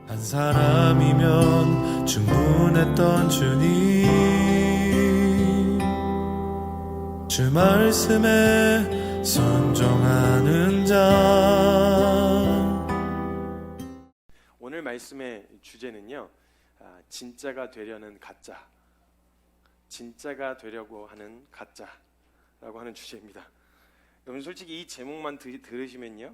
한 사람이면 충분했던 주님, 주 말씀에 순종하는 자. 오늘 말씀의 주제는요, 진짜가 되려는 가짜, 진짜가 되려고 하는 가짜라고 하는 주제입니다. 여러분 솔직히 이 제목만 들으시면요,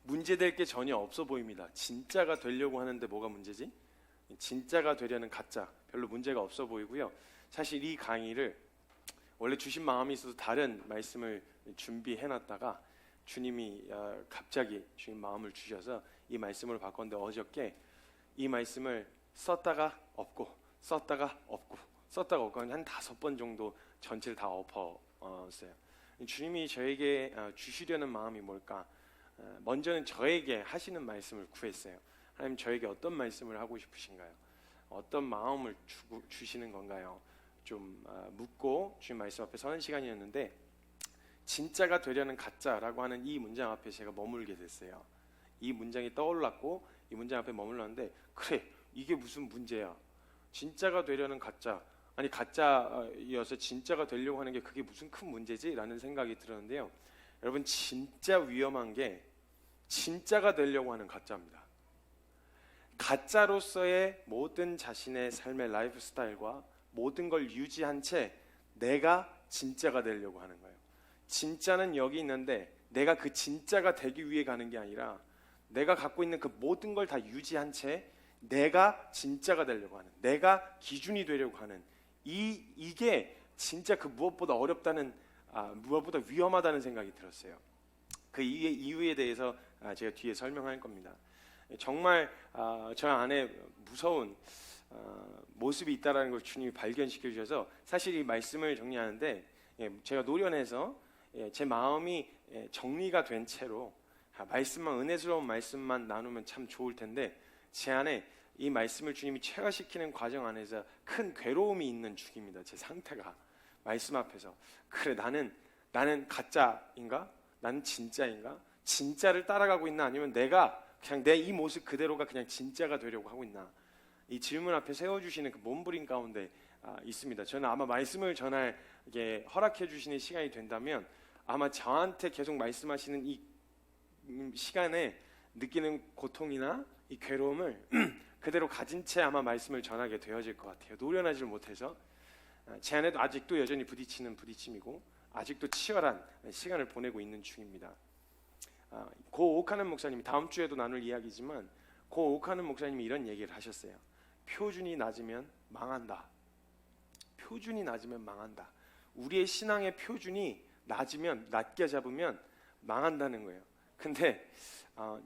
문제될 게 전혀 없어 보입니다. 진짜가 되려고 하는데 뭐가 문제지? 진짜가 되려는 가짜, 별로 문제가 없어 보이고요. 사실 이 강의를 원래 주신 마음이 있어서 다른 말씀을 준비해놨다가 주님이 갑자기 주님 마음을 주셔서 이 말씀을 바꿨는데, 어저께 이 말씀을 썼다가 없고 썼다가 없고 썼다가 없고 한 5번 정도 전체를 다 엎었어요. 주님이 저에게 주시려는 마음이 뭘까? 먼저는 저에게 하시는 말씀을 구했어요. 하나님, 저에게 어떤 말씀을 하고 싶으신가요? 어떤 마음을 주시는 건가요? 좀 묻고 주님 말씀 앞에 서는 시간이었는데, 진짜가 되려는 가짜라고 하는 이 문장 앞에 제가 머물게 됐어요. 이 문장이 떠올랐고 이 문장 앞에 머물렀는데, 그래, 이게 무슨 문제야? 진짜가 되려는 가짜, 아니 가짜여서 진짜가 되려고 하는 게 그게 무슨 큰 문제지? 라는 생각이 들었는데요, 여러분 진짜 위험한 게 진짜가 되려고 하는 가짜입니다. 가짜로서의 모든 자신의 삶의 라이프 스타일과 모든 걸 유지한 채 내가 진짜가 되려고 하는 거예요. 진짜는 여기 있는데 내가 그 진짜가 되기 위해 가는 게 아니라, 내가 갖고 있는 그 모든 걸 다 유지한 채 내가 진짜가 되려고 하는, 내가 기준이 되려고 하는, 이게 진짜 그 무엇보다 어렵다는, 무엇보다 위험하다는 생각이 들었어요. 그 이유에 대해서 제가 뒤에 설명할 겁니다. 정말 저 안에 무서운 모습이 있다라는 걸 주님이 발견시켜 주셔서, 사실 이 말씀을 정리하는데 제가 노련해서 제 마음이 정리가 된 채로 말씀만, 은혜스러운 말씀만 나누면 참 좋을 텐데, 제 안에 이 말씀을 주님이 체화시키는 과정 안에서 큰 괴로움이 있는 중입니다. 제 상태가 말씀 앞에서. 그래, 나는 가짜인가? 나는 진짜인가? 진짜를 따라가고 있나? 아니면 내가 그냥 내 이 모습 그대로가 그냥 진짜가 되려고 하고 있나? 이 질문 앞에 세워주시는 그 몸부림 가운데 있습니다. 저는 아마 말씀을 전할 허락해 주시는 시간이 된다면, 아마 저한테 계속 말씀하시는 이 시간에 느끼는 고통이나 이 괴로움을 그대로 가진 채 아마 말씀을 전하게 되어질 것 같아요. 노련하지를 못해서 제 안에도 아직도 여전히 부딪히는 부딪힘이고, 아직도 치열한 시간을 보내고 있는 중입니다. 고 오카는 목사님이, 다음 주에도 나눌 이야기지만, 고 오카는 목사님이 이런 얘기를 하셨어요. 표준이 낮으면 망한다. 표준이 낮으면 망한다. 우리의 신앙의 표준이 낮게 잡으면 망한다는 거예요. 근데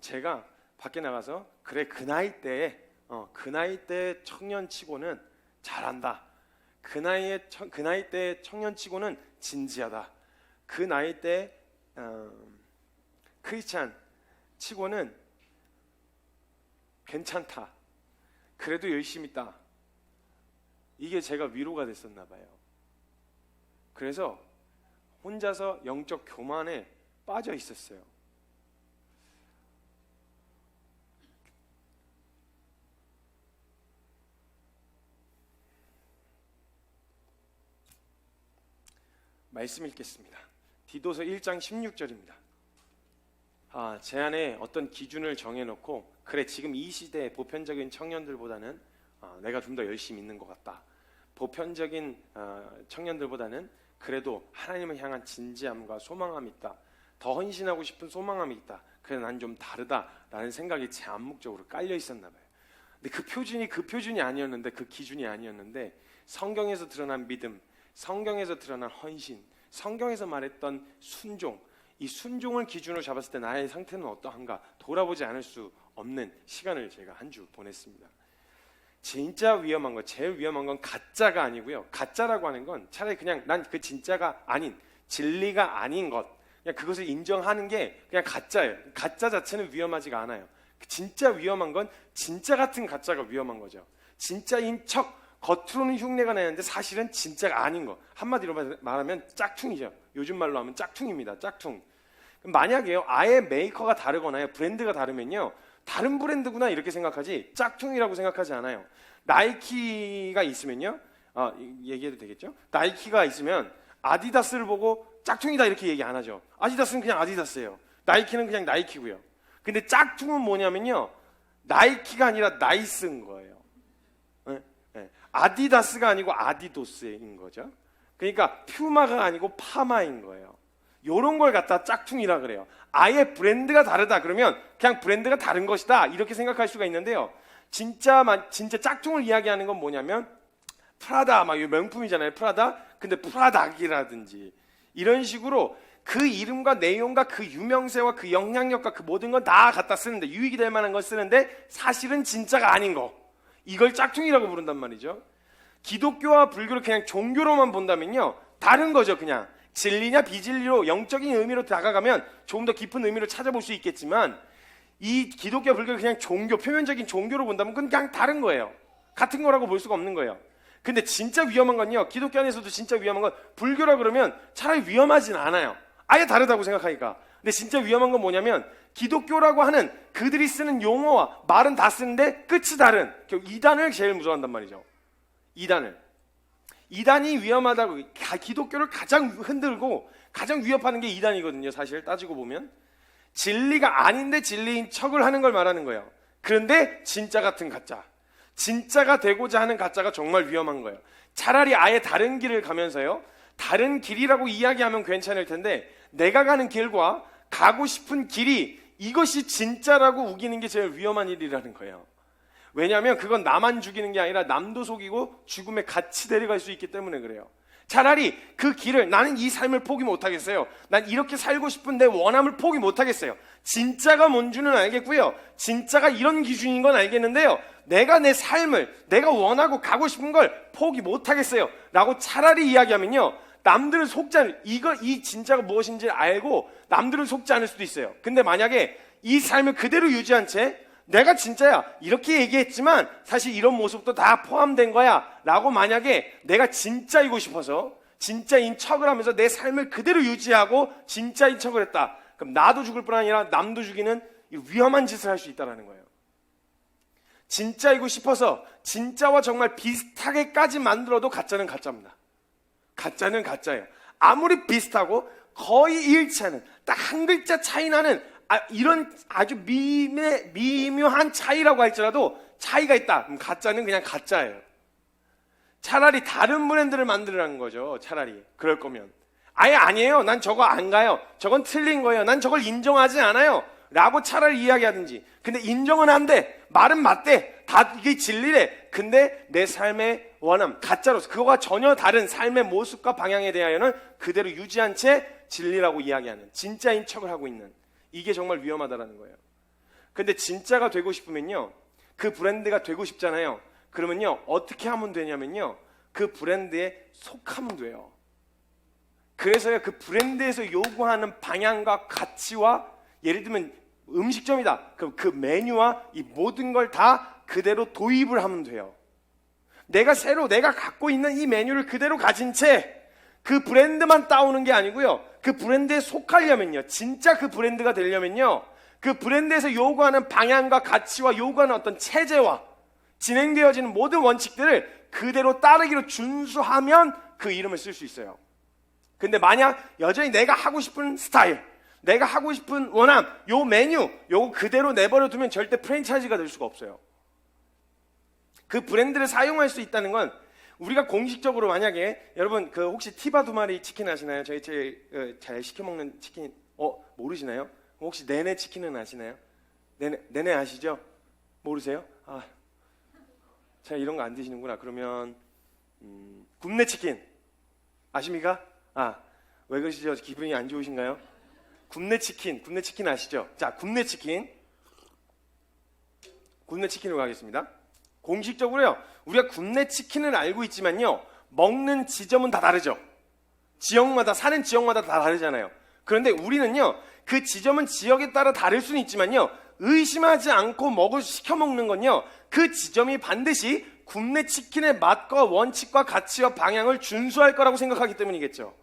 제가 밖에 나가서, 그래, 그 나이 때에 청년치고는 잘한다. 그 나이 때 청년치고는 진지하다. 그 나이 때 크리스찬 치고는 괜찮다. 그래도 열심히 있다. 이게 제가 위로가 됐었나 봐요. 그래서 혼자서 영적 교만에 빠져 있었어요. 말씀 읽겠습니다. 디도서 1장 16절입니다. 제 안에 어떤 기준을 정해놓고, 그래, 지금 이 시대의 보편적인 청년들보다는 내가 좀 더 열심히 있는 것 같다. 보편적인 청년들보다는 그래도 하나님을 향한 진지함과 소망함이 있다. 더 헌신하고 싶은 소망함이 있다. 그래, 난 좀 다르다라는 생각이 제 암묵적으로 깔려 있었나 봐요. 근데 그 표준이 아니었는데, 그 기준이 아니었는데, 성경에서 드러난 믿음, 성경에서 드러난 헌신, 성경에서 말했던 순종, 이 순종을 기준으로 잡았을 때 나의 상태는 어떠한가 돌아보지 않을 수 없는 시간을 제가 한 주 보냈습니다. 진짜 위험한 거, 제일 위험한 건 가짜가 아니고요. 가짜라고 하는 건 차라리 그냥 난 그 진짜가 아닌, 진리가 아닌 것, 그냥 그것을 인정하는 게 그냥 가짜예요. 가짜 자체는 위험하지가 않아요. 진짜 위험한 건 진짜 같은 가짜가 위험한 거죠. 진짜인 척 겉으로는 흉내가 나는데 사실은 진짜가 아닌 거, 한마디로 말하면 짝퉁이죠. 요즘 말로 하면 짝퉁입니다. 짝퉁. 만약에요, 아예 메이커가 다르거나 브랜드가 다르면요, 다른 브랜드구나 이렇게 생각하지 짝퉁이라고 생각하지 않아요. 나이키가 있으면요, 얘기해도 되겠죠? 나이키가 있으면 아디다스를 보고 짝퉁이다 이렇게 얘기 안 하죠. 아디다스는 그냥 아디다스예요. 나이키는 그냥 나이키고요. 근데 짝퉁은 뭐냐면요, 나이키가 아니라 나이스인 거예요. 네? 네. 아디다스가 아니고 아디도스인 거죠. 그러니까 퓨마가 아니고 파마인 거예요. 요런 걸 갖다 짝퉁이라 그래요. 아예 브랜드가 다르다 그러면 그냥 브랜드가 다른 것이다 이렇게 생각할 수가 있는데요, 진짜 짝퉁을 이야기하는 건 뭐냐면 프라다, 막 명품이잖아요, 프라다. 근데 프라닥이라든지 이런 식으로 그 이름과 내용과 그 유명세와 그 영향력과 그 모든 건 다 갖다 쓰는데, 유익이 될 만한 걸 쓰는데 사실은 진짜가 아닌 거, 이걸 짝퉁이라고 부른단 말이죠. 기독교와 불교를 그냥 종교로만 본다면요, 다른 거죠. 그냥 진리냐 비진리로 영적인 의미로 다가가면 조금 더 깊은 의미로 찾아볼 수 있겠지만, 이 기독교와 불교를 그냥 종교, 표면적인 종교로 본다면 그건 그냥 다른 거예요. 같은 거라고 볼 수가 없는 거예요. 근데 진짜 위험한 건요, 기독교 안에서도 진짜 위험한 건, 불교라 그러면 차라리 위험하진 않아요. 아예 다르다고 생각하니까. 근데 진짜 위험한 건 뭐냐면, 기독교라고 하는 그들이 쓰는 용어와 말은 다 쓰는데 끝이 다른 이단을 제일 무서워한단 말이죠. 이단이 위험하다고, 기독교를 가장 흔들고 가장 위협하는 게 이단이거든요. 사실 따지고 보면 진리가 아닌데 진리인 척을 하는 걸 말하는 거예요. 그런데 진짜 같은 가짜, 진짜가 되고자 하는 가짜가 정말 위험한 거예요. 차라리 아예 다른 길을 가면서요, 다른 길이라고 이야기하면 괜찮을 텐데, 내가 가는 길과 가고 싶은 길이 이것이 진짜라고 우기는 게 제일 위험한 일이라는 거예요. 왜냐하면 그건 나만 죽이는 게 아니라 남도 속이고 죽음에 같이 데려갈 수 있기 때문에 그래요. 차라리 그 길을, 나는 이 삶을 포기 못하겠어요, 난 이렇게 살고 싶은 내 원함을 포기 못하겠어요, 진짜가 뭔지는 알겠고요, 진짜가 이런 기준인 건 알겠는데요, 내가 내 삶을, 내가 원하고 가고 싶은 걸 포기 못하겠어요 라고 차라리 이야기하면요, 남들을 속지 않을, 이 진짜가 무엇인지 알고 남들을 속지 않을 수도 있어요. 근데 만약에 이 삶을 그대로 유지한 채 내가 진짜야 이렇게 얘기했지만 사실 이런 모습도 다 포함된 거야 라고, 만약에 내가 진짜이고 싶어서 진짜인 척을 하면서 내 삶을 그대로 유지하고 진짜인 척을 했다, 그럼 나도 죽을 뿐 아니라 남도 죽이는 위험한 짓을 할 수 있다는 거예요. 진짜이고 싶어서 진짜와 정말 비슷하게까지 만들어도 가짜는 가짜입니다. 가짜는 가짜예요. 아무리 비슷하고 거의 일치하는, 딱 한 글자 차이 나는 이런 아주 미묘한 차이라고 할지라도 차이가 있다, 그럼 가짜는 그냥 가짜예요. 차라리 다른 브랜드를 만들라는 거죠. 차라리 그럴 거면 아예 아니에요, 난 저거 안 가요, 저건 틀린 거예요, 난 저걸 인정하지 않아요 라고 차라리 이야기하든지. 근데 인정은 안 돼, 말은 맞대, 다 이게 진리래, 근데 내 삶의 원함, 가짜로서 그거와 전혀 다른 삶의 모습과 방향에 대하여는 그대로 유지한 채 진리라고 이야기하는, 진짜인 척을 하고 있는, 이게 정말 위험하다라는 거예요. 근데 진짜가 되고 싶으면요, 그 브랜드가 되고 싶잖아요. 그러면요, 어떻게 하면 되냐면요, 그 브랜드에 속하면 돼요. 그래서요, 그 브랜드에서 요구하는 방향과 가치와, 예를 들면 음식점이다, 그럼 그 메뉴와 이 모든 걸 다 그대로 도입을 하면 돼요. 내가 갖고 있는 이 메뉴를 그대로 가진 채 그 브랜드만 따오는 게 아니고요, 그 브랜드에 속하려면요, 진짜 그 브랜드가 되려면요, 그 브랜드에서 요구하는 방향과 가치와 요구하는 어떤 체제와 진행되어지는 모든 원칙들을 그대로 따르기로 준수하면 그 이름을 쓸 수 있어요. 근데 만약 여전히 내가 하고 싶은 스타일, 내가 하고 싶은 원함, 요 메뉴, 요거 그대로 내버려 두면 절대 프랜차이즈가 될 수가 없어요. 그 브랜드를 사용할 수 있다는 건, 우리가 공식적으로 만약에, 여러분 그 혹시 티바 2마리 치킨 아시나요? 저희 제일 잘 시켜먹는 치킨, 모르시나요? 혹시 네네 치킨은 아시나요? 네네 아시죠? 모르세요? 제가 이런 거 안 드시는구나. 그러면 굽네 치킨 아십니까? 왜 그러시죠? 기분이 안 좋으신가요? 굽네 치킨 아시죠? 자, 굽네 치킨으로 가겠습니다. 공식적으로요, 우리가 굽네 치킨을 알고 있지만요, 먹는 지점은 다 다르죠. 사는 지역마다 다 다르잖아요. 그런데 우리는요, 그 지점은 지역에 따라 다를 수는 있지만요, 의심하지 않고 시켜 먹는 건요, 그 지점이 반드시 굽네 치킨의 맛과 원칙과 가치와 방향을 준수할 거라고 생각하기 때문이겠죠.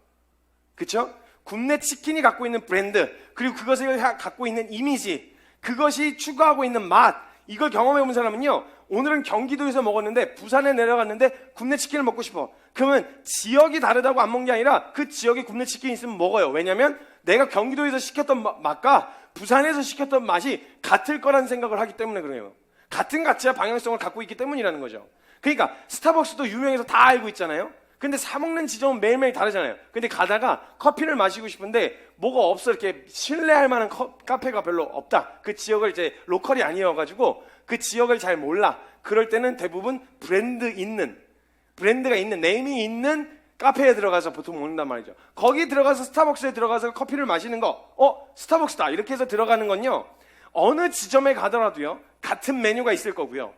그쵸? 굽네 치킨이 갖고 있는 브랜드, 그리고 그것을 갖고 있는 이미지, 그것이 추구하고 있는 맛, 이걸 경험해 본 사람은요, 오늘은 경기도에서 먹었는데 부산에 내려갔는데 굽네 치킨을 먹고 싶어. 그러면 지역이 다르다고 안 먹는 게 아니라 그 지역에 굽네 치킨이 있으면 먹어요. 왜냐하면 내가 경기도에서 시켰던 맛과 부산에서 시켰던 맛이 같을 거라는 생각을 하기 때문에 그래요. 같은 가치와 방향성을 갖고 있기 때문이라는 거죠. 그러니까 스타벅스도 유명해서 다 알고 있잖아요. 근데 사 먹는 지점은 매일매일 다르잖아요. 근데 가다가 커피를 마시고 싶은데 뭐가 없어, 이렇게 신뢰할 만한 카페가 별로 없다. 그 지역을 이제 로컬이 아니어가지고 그 지역을 잘 몰라. 그럴 때는 대부분 브랜드가 있는, 네임이 있는 카페에 들어가서 보통 먹는단 말이죠. 거기 들어가서 스타벅스에 들어가서 커피를 마시는 거, 스타벅스다 이렇게 해서 들어가는 건요, 어느 지점에 가더라도요 같은 메뉴가 있을 거고요,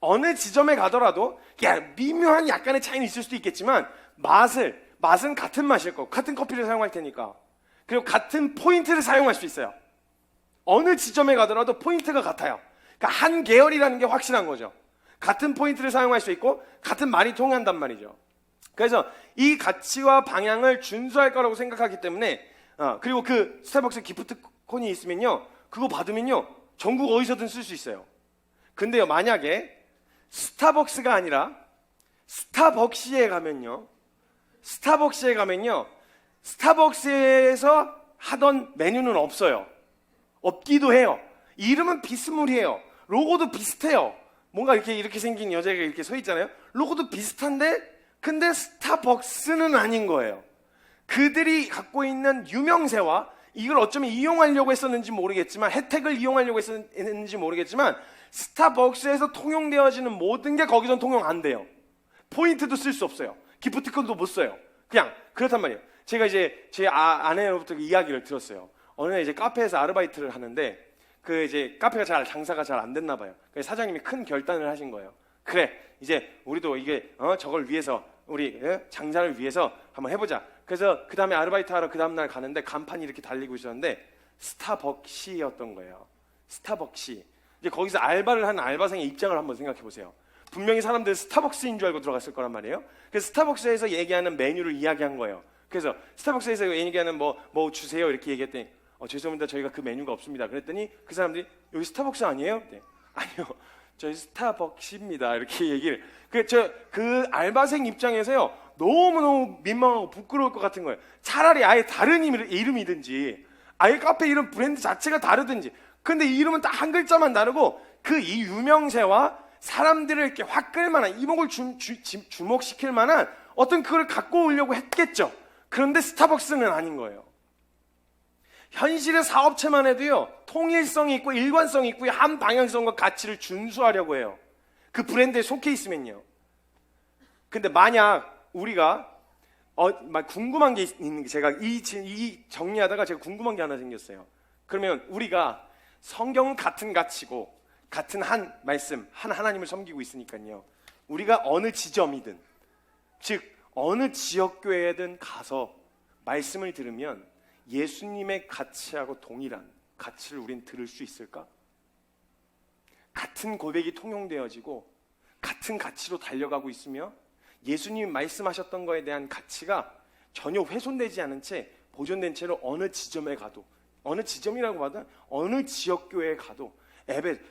어느 지점에 가더라도 미묘한 약간의 차이는 있을 수도 있겠지만 맛은 같은 맛일 거고, 같은 커피를 사용할 테니까, 그리고 같은 포인트를 사용할 수 있어요. 어느 지점에 가더라도 포인트가 같아요. 그러니까 한 계열이라는 게 확실한 거죠. 같은 포인트를 사용할 수 있고 같은 말이 통한단 말이죠. 그래서 이 가치와 방향을 준수할 거라고 생각하기 때문에, 그리고 그 스타벅스 기프트콘이 있으면요, 그거 받으면요 전국 어디서든 쓸 수 있어요. 근데요, 만약에 스타벅스가 아니라 스타벅시에 가면요, 스타벅스에서 하던 메뉴는 없어요. 없기도 해요. 이름은 비스무리해요. 로고도 비슷해요. 뭔가 이렇게 생긴 여자가 이렇게 서 있잖아요. 로고도 비슷한데 근데 스타벅스는 아닌 거예요. 그들이 갖고 있는 유명세와 이걸 어쩌면 이용하려고 했었는지 모르겠지만, 혜택을 이용하려고 했었는지 모르겠지만, 스타벅스에서 통용되어지는 모든 게 거기선 통용 안 돼요. 포인트도 쓸 수 없어요. 기프티콘도 못 써요. 그냥 그렇단 말이에요. 제가 이제 제 아내로부터 이야기를 들었어요. 어느 날 이제 카페에서 아르바이트를 하는데, 그 이제 카페가 장사가 잘 안 됐나 봐요. 그래서 사장님이 큰 결단을 하신 거예요. 그래, 이제 우리도 이게 저걸 위해서, 우리 장사를 위해서 한번 해보자. 그래서 그 다음에 아르바이트 하러 그 다음날 가는데 간판이 이렇게 달리고 있었는데 스타벅시였던 거예요. 스타벅시. 이제 거기서 알바를 하는 알바생의 입장을 한번 생각해 보세요. 분명히 사람들은 스타벅스인 줄 알고 들어갔을 거란 말이에요. 그래서 스타벅스에서 얘기하는 메뉴를 이야기한 거예요. 그래서 스타벅스에서 얘기하는 뭐 주세요 이렇게 얘기했더니, 죄송합니다, 저희가 그 메뉴가 없습니다. 그랬더니 그 사람들이, 여기 스타벅스 아니에요? 네. 아니요, 저희 스타벅시입니다. 이렇게 얘기를. 그 알바생 입장에서요, 너무너무 민망하고 부끄러울 것 같은 거예요. 차라리 아예 다른 이름이든지, 아예 카페 이름 브랜드 자체가 다르든지. 근데 이름은 딱 한 글자만 다르고, 이 유명세와 사람들을 이렇게 확 끌만한, 이목을 주목시킬 만한 어떤 그걸 갖고 오려고 했겠죠. 그런데 스타벅스는 아닌 거예요. 현실의 사업체만 해도요, 통일성이 있고 일관성이 있고 한 방향성과 가치를 준수하려고 해요. 그 브랜드에 속해 있으면요. 근데 만약 우리가 궁금한 게 있는 게, 제가 이 정리하다가 제가 궁금한 게 하나 생겼어요. 그러면 우리가 성경은 같은 가치고 같은 한 말씀, 한 하나님을 섬기고 있으니까요, 우리가 어느 지점이든, 즉 어느 지역교회에든 가서 말씀을 들으면 예수님의 가치하고 동일한 가치를 우린 들을 수 있을까? 같은 고백이 통용되어지고 같은 가치로 달려가고 있으며 예수님이 말씀하셨던 거에 대한 가치가 전혀 훼손되지 않은 채 보존된 채로 어느 지점에 가도, 어느 지점이라고 봐도 어느 지역교회에 가도,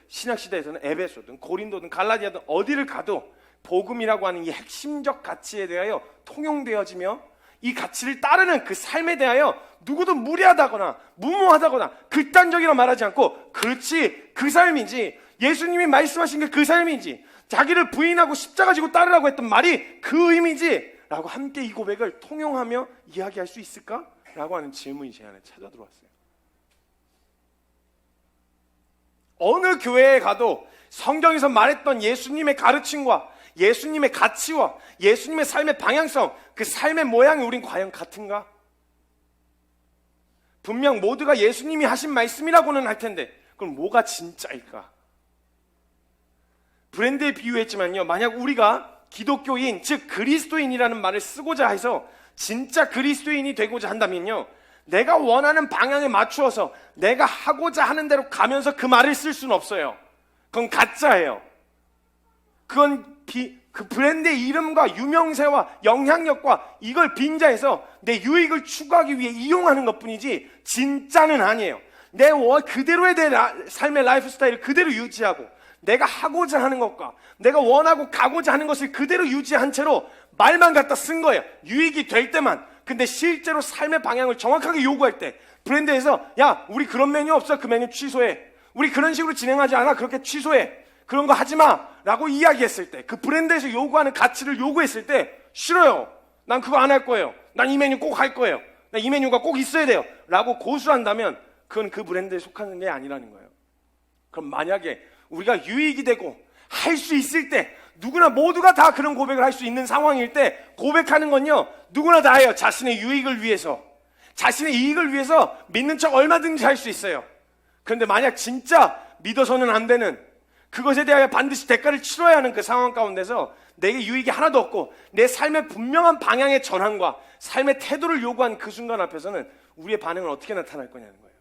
신약시대에서는 에베소든 고린도든 갈라디아든 어디를 가도 복음이라고 하는 이 핵심적 가치에 대하여 통용되어지며, 이 가치를 따르는 그 삶에 대하여 누구도 무례하다거나 무모하다거나 극단적이라 말하지 않고, 그렇지, 그 삶이지, 예수님이 말씀하신 게 그 삶이지, 자기를 부인하고 십자가 지고 따르라고 했던 말이 그 의미지 라고 함께 이 고백을 통용하며 이야기할 수 있을까? 라고 하는 질문이 제 안에 찾아 들어왔어요. 어느 교회에 가도 성경에서 말했던 예수님의 가르침과 예수님의 가치와 예수님의 삶의 방향성, 그 삶의 모양이 우린 과연 같은가? 분명 모두가 예수님이 하신 말씀이라고는 할 텐데, 그럼 뭐가 진짜일까? 브랜드에 비유했지만요, 만약 우리가 기독교인, 즉 그리스도인이라는 말을 쓰고자 해서 진짜 그리스도인이 되고자 한다면요, 내가 원하는 방향에 맞추어서 내가 하고자 하는 대로 가면서 그 말을 쓸 수는 없어요. 그건 가짜예요. 그건 그 브랜드의 이름과 유명세와 영향력과 이걸 빙자해서 내 유익을 추구하기 위해 이용하는 것뿐이지 진짜는 아니에요. 내 그대로의 내 삶의 라이프 스타일을 그대로 유지하고 내가 하고자 하는 것과 내가 원하고 가고자 하는 것을 그대로 유지한 채로 말만 갖다 쓴 거예요. 유익이 될 때만. 근데 실제로 삶의 방향을 정확하게 요구할 때 브랜드에서 야, 우리 그런 메뉴 없어. 그 메뉴 취소해. 우리 그런 식으로 진행하지 않아. 그렇게 취소해. 그런 거 하지 마 라고 이야기했을 때, 그 브랜드에서 요구하는 가치를 요구했을 때 싫어요. 난 그거 안 할 거예요. 난 이 메뉴 꼭 할 거예요. 난 이 메뉴가 꼭 있어야 돼요 라고 고수한다면 그건 그 브랜드에 속하는 게 아니라는 거예요. 그럼 만약에 우리가 유익이 되고 할 수 있을 때, 누구나 모두가 다 그런 고백을 할 수 있는 상황일 때 고백하는 건요, 누구나 다 해요. 자신의 유익을 위해서, 자신의 이익을 위해서 믿는 척 얼마든지 할 수 있어요. 그런데 만약 진짜 믿어서는 안 되는, 그것에 대하여 반드시 대가를 치러야 하는 그 상황 가운데서 내게 유익이 하나도 없고 내 삶의 분명한 방향의 전환과 삶의 태도를 요구한 그 순간 앞에서는 우리의 반응은 어떻게 나타날 거냐는 거예요.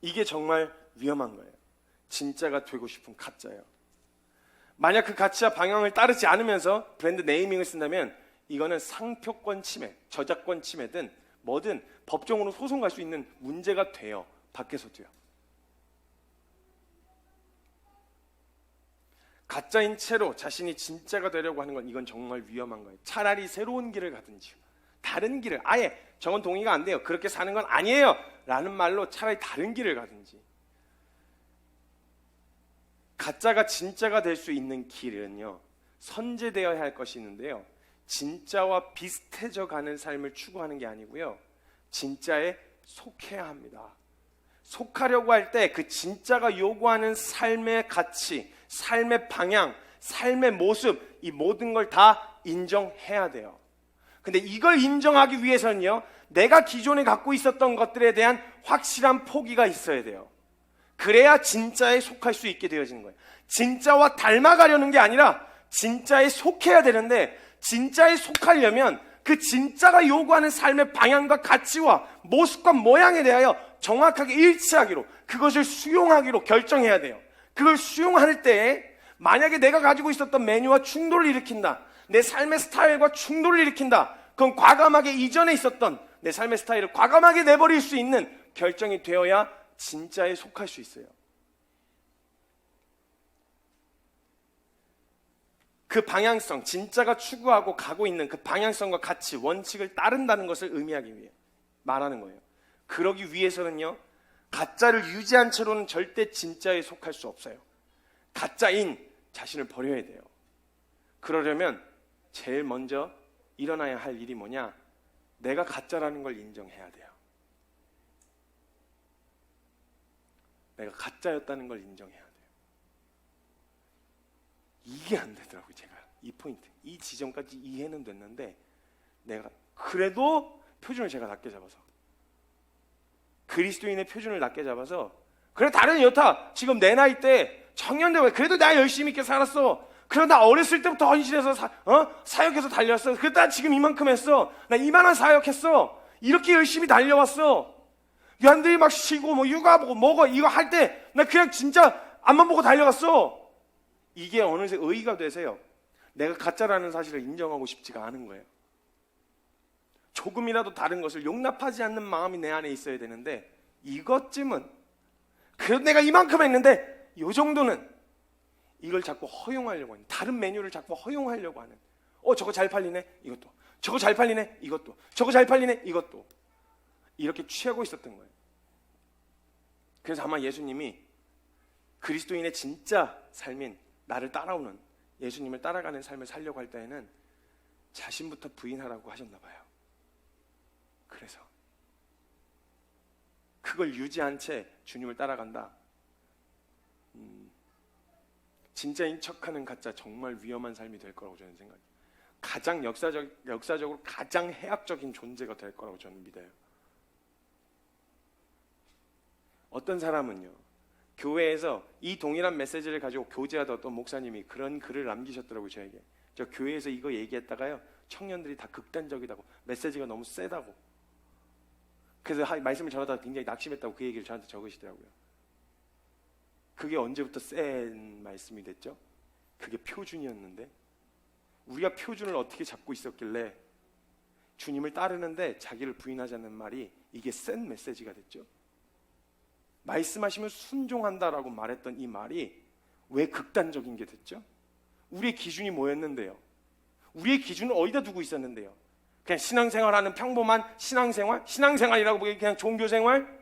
이게 정말 위험한 거예요. 진짜가 되고 싶은 가짜예요. 만약 그 가치와 방향을 따르지 않으면서 브랜드 네이밍을 쓴다면 이거는 상표권 침해, 저작권 침해든 뭐든 법정으로 소송 갈 수 있는 문제가 돼요. 밖에서도요. 가짜인 채로 자신이 진짜가 되려고 하는 건 이건 정말 위험한 거예요. 차라리 새로운 길을 가든지 다른 길을, 아예 저건 동의가 안 돼요, 그렇게 사는 건 아니에요 라는 말로 차라리 다른 길을 가든지. 가짜가 진짜가 될 수 있는 길은요, 선제되어야 할 것이 있는데요, 진짜와 비슷해져 가는 삶을 추구하는 게 아니고요, 진짜에 속해야 합니다. 속하려고 할 때 그 진짜가 요구하는 삶의 가치, 삶의 방향, 삶의 모습, 이 모든 걸 다 인정해야 돼요. 근데 이걸 인정하기 위해서는요, 내가 기존에 갖고 있었던 것들에 대한 확실한 포기가 있어야 돼요. 그래야 진짜에 속할 수 있게 되어지는 거예요. 진짜와 닮아가려는 게 아니라 진짜에 속해야 되는데, 진짜에 속하려면 그 진짜가 요구하는 삶의 방향과 가치와 모습과 모양에 대하여 정확하게 일치하기로, 그것을 수용하기로 결정해야 돼요. 그걸 수용할 때 만약에 내가 가지고 있었던 메뉴와 충돌을 일으킨다, 내 삶의 스타일과 충돌을 일으킨다, 그건 과감하게 이전에 있었던 내 삶의 스타일을 과감하게 내버릴 수 있는 결정이 되어야 진짜에 속할 수 있어요. 그 방향성, 진짜가 추구하고 가고 있는 그 방향성과 가치, 원칙을 따른다는 것을 의미하기 위해 말하는 거예요. 그러기 위해서는요, 가짜를 유지한 채로는 절대 진짜에 속할 수 없어요. 가짜인 자신을 버려야 돼요. 그러려면 제일 먼저 일어나야 할 일이 뭐냐? 내가 가짜라는 걸 인정해야 돼요. 내가 가짜였다는 걸 인정해야 돼요. 이게 안 되더라고요. 제가 이 포인트, 이 지점까지 이해는 됐는데 내가 그래도 표준을 제가 낮게 잡아서, 그리스도인의 표준을 낮게 잡아서, 그래 다른 여타 지금 내 나이 때 청년들 그래도 나 열심히 있게 살았어. 그래 나 어렸을 때부터 헌신해서 사역해서 달렸어. 그래 나 지금 이만큼 했어. 나 이만한 사역했어. 이렇게 열심히 달려왔어. 연들이 막 쉬고 뭐 육아 보고 뭐고 이거 할 때 나 그냥 진짜 앞만 보고 달려갔어. 이게 어느새 의의가 되세요. 내가 가짜라는 사실을 인정하고 싶지가 않은 거예요. 조금이라도 다른 것을 용납하지 않는 마음이 내 안에 있어야 되는데, 이것쯤은 그래도 내가 이만큼 했는데 이 정도는, 이걸 자꾸 허용하려고 하는, 다른 메뉴를 자꾸 허용하려고 하는, 저거 잘 팔리네 이것도, 저거 잘 팔리네 이것도, 저거 잘 팔리네 이것도, 이렇게 취하고 있었던 거예요. 그래서 아마 예수님이 그리스도인의 진짜 삶인 나를 따라오는, 예수님을 따라가는 삶을 살려고 할 때에는 자신부터 부인하라고 하셨나 봐요. 그래서 그걸 유지한 채 주님을 따라간다. 진짜인 척하는 가짜, 정말 위험한 삶이 될 거라고 저는 생각해요. 가장 역사적으로 가장 해악적인 존재가 될 거라고 저는 믿어요. 어떤 사람은요, 교회에서 이 동일한 메시지를 가지고 교제하던 어떤 목사님이 그런 글을 남기셨더라고요. 저에게. 저 교회에서 이거 얘기했다가요, 청년들이 다 극단적이다고, 메시지가 너무 세다고, 그래서 말씀을 전하다가 굉장히 낙심했다고 그 얘기를 저한테 적으시더라고요. 그게 언제부터 센 말씀이 됐죠? 그게 표준이었는데 우리가 표준을 어떻게 잡고 있었길래 주님을 따르는데 자기를 부인하자는 말이 이게 센 메시지가 됐죠? 말씀하시면 순종한다라고 말했던 이 말이 왜 극단적인 게 됐죠? 우리의 기준이 뭐였는데요? 우리의 기준을 어디다 두고 있었는데요? 그냥 신앙생활하는 평범한 신앙생활이라고 보기엔 그냥 종교생활,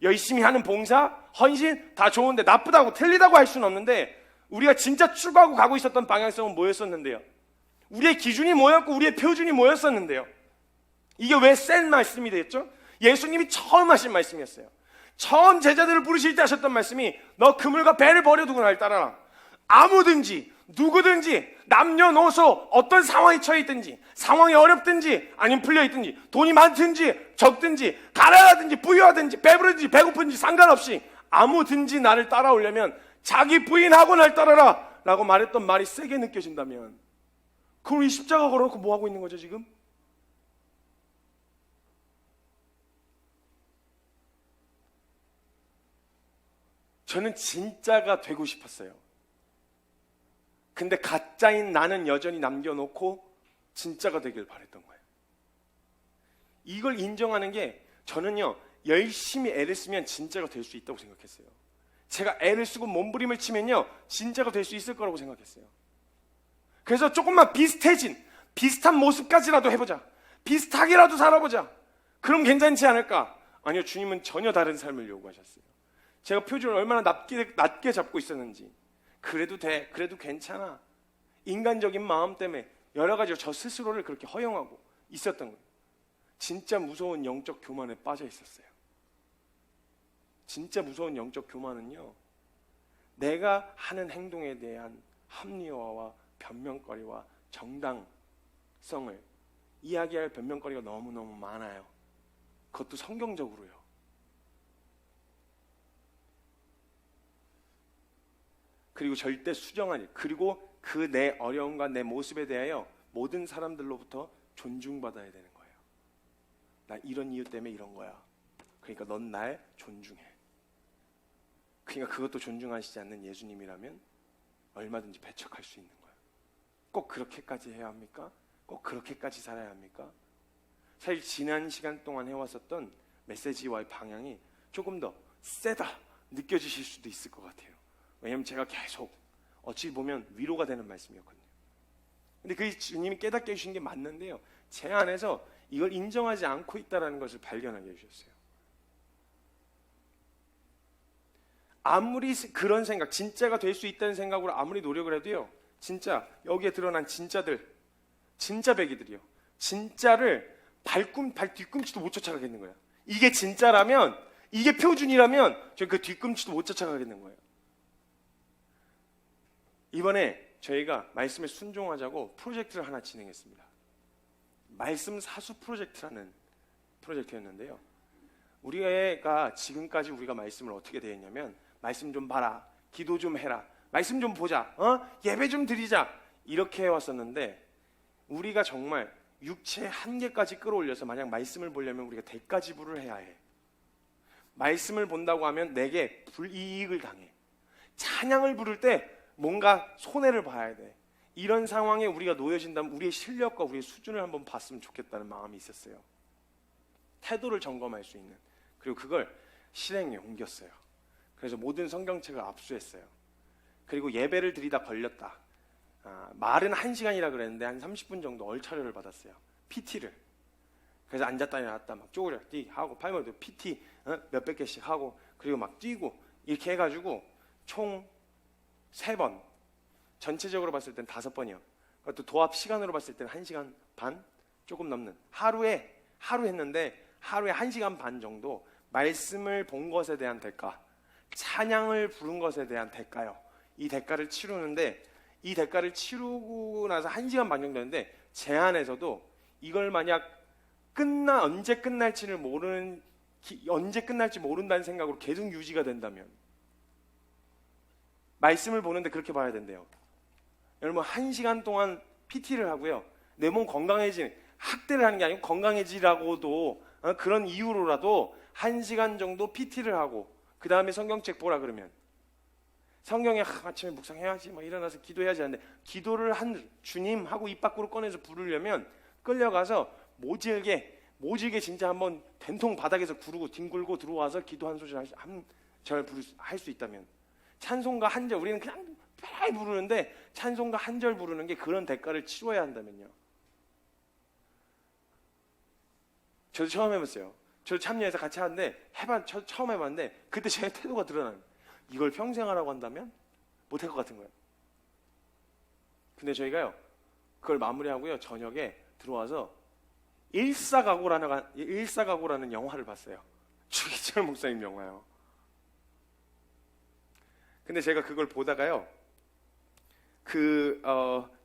열심히 하는 봉사, 헌신 다 좋은데 나쁘다고 틀리다고 할 수는 없는데 우리가 진짜 추구하고 가고 있었던 방향성은 뭐였었는데요? 우리의 기준이 뭐였고 우리의 표준이 뭐였었는데요? 이게 왜 센 말씀이 됐죠? 예수님이 처음 하신 말씀이었어요. 처음 제자들을 부르실 때 하셨던 말씀이 너 그물과 배를 버려두고 날 따라라. 아무든지 누구든지 남녀노소 어떤 상황에 처해 있든지 상황이 어렵든지 아니면 풀려 있든지 돈이 많든지 적든지 가난하든지 부유하든지 배부르든지 배고픈지 상관없이 아무든지 나를 따라오려면 자기 부인하고 날 따라라 라고 말했던 말이 세게 느껴진다면 그럼 우리 십자가 걸어놓고 뭐 하고 있는 거죠 지금? 저는 진짜가 되고 싶었어요. 근데 가짜인 나는 여전히 남겨놓고 진짜가 되길 바랬던 거예요. 이걸 인정하는 게 저는요 열심히 애를 쓰면 진짜가 될 수 있다고 생각했어요. 제가 애를 쓰고 몸부림을 치면요 진짜가 될 수 있을 거라고 생각했어요. 그래서 조금만 비슷한 모습까지라도 해보자. 비슷하게라도 살아보자. 그럼 괜찮지 않을까? 아니요, 주님은 전혀 다른 삶을 요구하셨어요. 제가 표준을 얼마나 낮게 잡고 있었는지 그래도 돼, 그래도 괜찮아 인간적인 마음 때문에 여러 가지로 저 스스로를 그렇게 허용하고 있었던 거예요. 진짜 무서운 영적 교만에 빠져 있었어요. 진짜 무서운 영적 교만은요 내가 하는 행동에 대한 합리화와 변명거리와 정당성을 이야기할 변명거리가 너무너무 많아요. 그것도 성경적으로요. 그리고 절대 수정하니 그리고 그 내 어려움과 내 모습에 대하여 모든 사람들로부터 존중받아야 되는 거예요. 나 이런 이유 때문에 이런 거야. 그러니까 넌 날 존중해. 그러니까 그것도 존중하시지 않는 예수님이라면 얼마든지 배척할 수 있는 거예요. 꼭 그렇게까지 해야 합니까? 꼭 그렇게까지 살아야 합니까? 사실 지난 시간 동안 해왔었던 메시지와의 방향이 조금 더 세다 느껴지실 수도 있을 것 같아요. 왜냐하면 제가 계속 어찌 보면 위로가 되는 말씀이었거든요. 근데 그 주님이 깨닫게 해주신 게 맞는데요 제 안에서 이걸 인정하지 않고 있다는 것을 발견하게 해주셨어요. 아무리 그런 생각, 진짜가 될 수 있다는 생각으로 아무리 노력을 해도요 진짜 여기에 드러난 진짜들, 진짜 배기들이요 진짜를 발 뒤꿈치도 못 쫓아가겠는 거예요. 이게 진짜라면, 이게 표준이라면 저 그 뒤꿈치도 못 쫓아가겠는 거예요. 이번에 저희가 말씀에 순종하자고 프로젝트를 하나 진행했습니다. 말씀 사수 프로젝트라는 프로젝트였는데요 우리가 지금까지 우리가 말씀을 어떻게 대했냐면 말씀 좀 봐라, 기도 좀 해라, 말씀 좀 보자, 예배 좀 드리자 이렇게 해왔었는데 우리가 정말 육체의 한계까지 끌어올려서 만약 말씀을 보려면 우리가 대가지불을 해야 해. 말씀을 본다고 하면 내게 불이익을 당해. 찬양을 부를 때 뭔가 손해를 봐야 돼. 이런 상황에 우리가 놓여진다면 우리의 실력과 우리의 수준을 한번 봤으면 좋겠다는 마음이 있었어요. 태도를 점검할 수 있는. 그리고 그걸 실행에 옮겼어요. 그래서 모든 성경책을 압수했어요. 그리고 예배를 드리다 걸렸다. 말은 1시간이라 그랬는데 한 30분 정도 얼차려를 받았어요. PT를. 그래서 앉았다 일어났다 막 쪼그려 하고 팔목도 PT 몇백 개씩 하고 그리고 막 뛰고 이렇게 해가지고 총 3번, 전체적으로 봤을 땐 5번이요. 그것도 도합 시간으로 봤을 땐 1시간 반 조금 넘는 하루 했는데 하루에 1시간 반 정도 말씀을 본 것에 대한 대가, 찬양을 부른 것에 대한 대가요. 이 대가를 치르는데 이 대가를 치르고 나서 1시간 반 정도 했는데 제 안에서도 이걸 만약 언제 끝날지 모른다는 생각으로 계속 유지가 된다면 말씀을 보는데 그렇게 봐야 된대요. 여러분 1시간 동안 PT를 하고요. 내 몸 건강해지는 학대를 하는 게 아니고 건강해지라고도 그런 이유로라도 1시간 정도 PT를 하고 그 다음에 성경책 보라 그러면 성경에 아침에 묵상해야지, 막 일어나서 기도해야지 하는데 기도를 한 주님 하고 입 밖으로 꺼내서 부르려면 끌려가서 모질게 진짜 한번 된통 바닥에서 구르고 뒹굴고 들어와서 기도 한 소절 할 수 있다면, 찬송가 한 절, 우리는 그냥 잘 부르는데 찬송가 한 절 부르는 게 그런 대가를 치러야 한다면요. 저도 처음 해봤어요. 저도 참여해서 같이 하는데 처음 해봤는데 그때 제 태도가 드러나요. 이걸 평생 하라고 한다면 못할 것 같은 거예요. 근데 저희가요, 그걸 마무리하고요, 저녁에 들어와서 일사각오라는 영화를 봤어요. 주기철 목사님 영화요. 근데 제가 그걸 보다가요,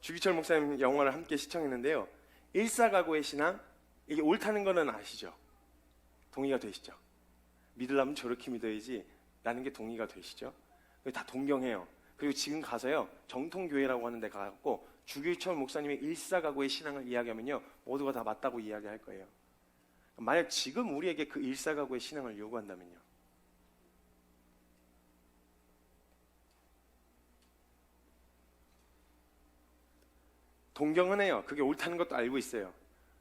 주기철 목사님 영화를 함께 시청했는데요, 일사각오의 신앙, 이게 옳다는 거는 아시죠? 동의가 되시죠? 믿으려면 저렇게 믿어야지 라는 게 동의가 되시죠? 다 동경해요. 그리고 지금 가서요, 정통교회라고 하는 데 가고 주기철 목사님의 일사각오의 신앙을 이야기하면요, 모두가 다 맞다고 이야기할 거예요. 만약 지금 우리에게 그 일사각오의 신앙을 요구한다면요, 동경은 해요. 그게 옳다는 것도 알고 있어요.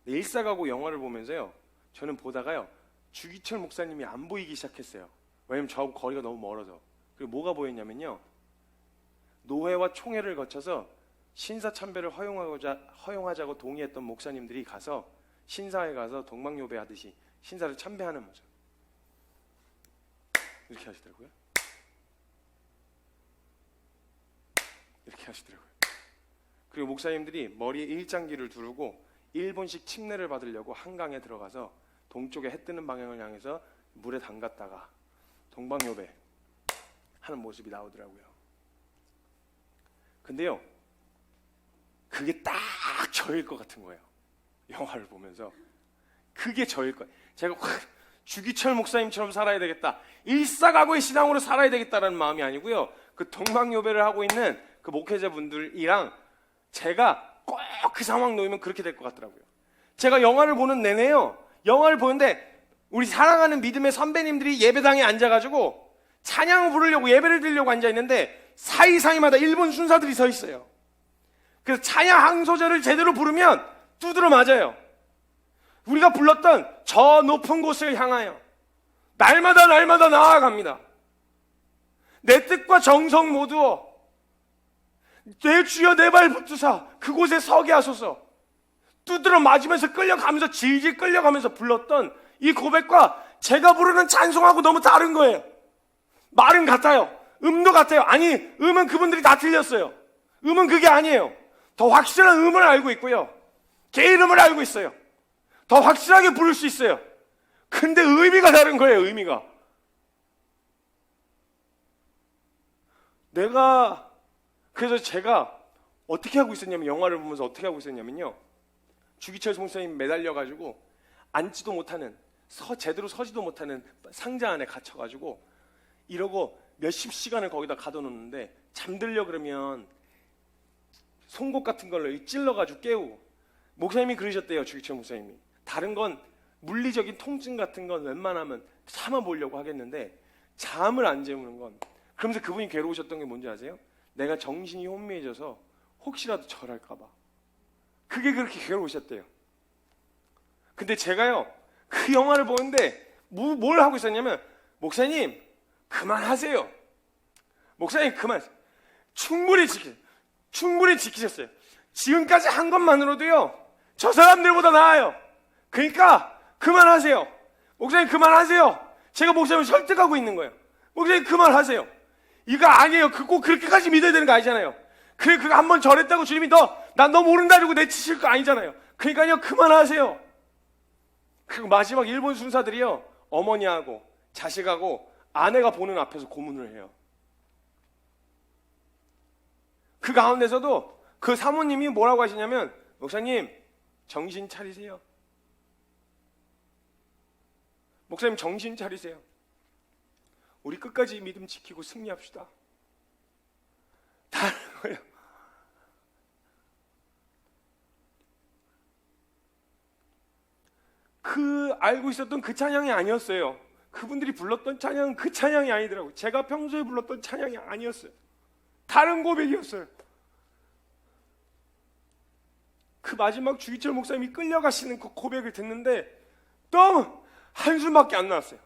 일사각오 영화를 보면서요, 저는 보다가요, 주기철 목사님이 안 보이기 시작했어요. 왜냐면 저하고 거리가 너무 멀어서. 그리고 뭐가 보였냐면요, 노회와 총회를 거쳐서 신사참배를 허용하자고 동의했던 목사님들이 가서 신사에 가서 동방요배 하듯이 신사를 참배하는 모습, 이렇게 하시더라고요. 이렇게 하시더라고요. 그리고 목사님들이 머리에 일장기를 두르고 일본식 침례를 받으려고 한강에 들어가서 동쪽에 해 뜨는 방향을 향해서 물에 담갔다가 동방요배 하는 모습이 나오더라고요. 근데요, 그게 딱 저일 것 같은 거예요. 영화를 보면서 그게 저일 거예요. 제가 주기철 목사님처럼 살아야 되겠다, 일사각오의 신앙으로 살아야 되겠다라는 마음이 아니고요, 그 동방요배를 하고 있는 그 목회자분들이랑 제가 꼭 그 상황 놓이면 그렇게 될 것 같더라고요. 제가 영화를 보는 내내요, 영화를 보는데 우리 사랑하는 믿음의 선배님들이 예배당에 앉아가지고 찬양을 부르려고 예배를 드리려고 앉아있는데 사이사이마다 일본 순사들이 서 있어요. 그래서 찬양 한 소절을 제대로 부르면 두드러 맞아요. 우리가 불렀던 저 높은 곳을 향하여 날마다 나아갑니다. 내 뜻과 정성 모두어 내 주여 내 발 붙드사 그곳에 서게 하소서. 두드러 맞으면서 끌려가면서 질질 끌려가면서 불렀던 이 고백과 제가 부르는 찬송하고 너무 다른 거예요. 말은 같아요, 음도 같아요. 아니, 음은 그분들이 다 틀렸어요. 음은 그게 아니에요. 더 확실한 음을 알고 있고요, 개 이름을 알고 있어요. 더 확실하게 부를 수 있어요. 근데 의미가 다른 거예요. 의미가. 그래서 제가 어떻게 하고 있었냐면, 영화를 보면서 어떻게 하고 있었냐면요, 주기철 목사님 매달려가지고 앉지도 못하는, 제대로 서지도 못하는 상자 안에 갇혀가지고 이러고 몇십 시간을 거기다 가둬놓는데, 잠들려 그러면 송곳 같은 걸로 찔러가지고 깨우고. 목사님이 그러셨대요, 주기철 목사님이. 다른 건 물리적인 통증 같은 건 웬만하면 참아보려고 하겠는데 잠을 안 재우는 건. 그러면서 그분이 괴로우셨던 게 뭔지 아세요? 내가 정신이 혼미해져서 혹시라도 절할까봐. 그게 그렇게 괴로우셨대요. 근데 제가요, 그 영화를 보는데 뭘 하고 있었냐면, 목사님 그만하세요. 목사님 그만. 충분히 지키셨어요. 지금까지 한 것만으로도요, 저 사람들보다 나아요. 그러니까 그만하세요. 목사님 그만하세요. 제가 목사님을 설득하고 있는 거예요. 목사님 그만하세요. 이거 아니에요. 꼭 그렇게까지 믿어야 되는 거 아니잖아요. 그거 한번 절했다고 주님이 난 너 모른다 이러고 내치실 거 아니잖아요. 그러니까요, 그만하세요. 그리고 마지막 일본 순사들이요, 어머니하고 자식하고 아내가 보는 앞에서 고문을 해요. 그 가운데서도 그 사모님이 뭐라고 하시냐면, 목사님 정신 차리세요. 목사님 정신 차리세요. 우리 끝까지 믿음 지키고 승리합시다. 다른 거예요. 알고 있었던 그 찬양이 아니었어요. 그분들이 불렀던 찬양은 그 찬양이 아니더라고요. 제가 평소에 불렀던 찬양이 아니었어요. 다른 고백이었어요. 그 마지막 주기철 목사님이 끌려가시는 그 고백을 듣는데 너무 한숨밖에 안 나왔어요.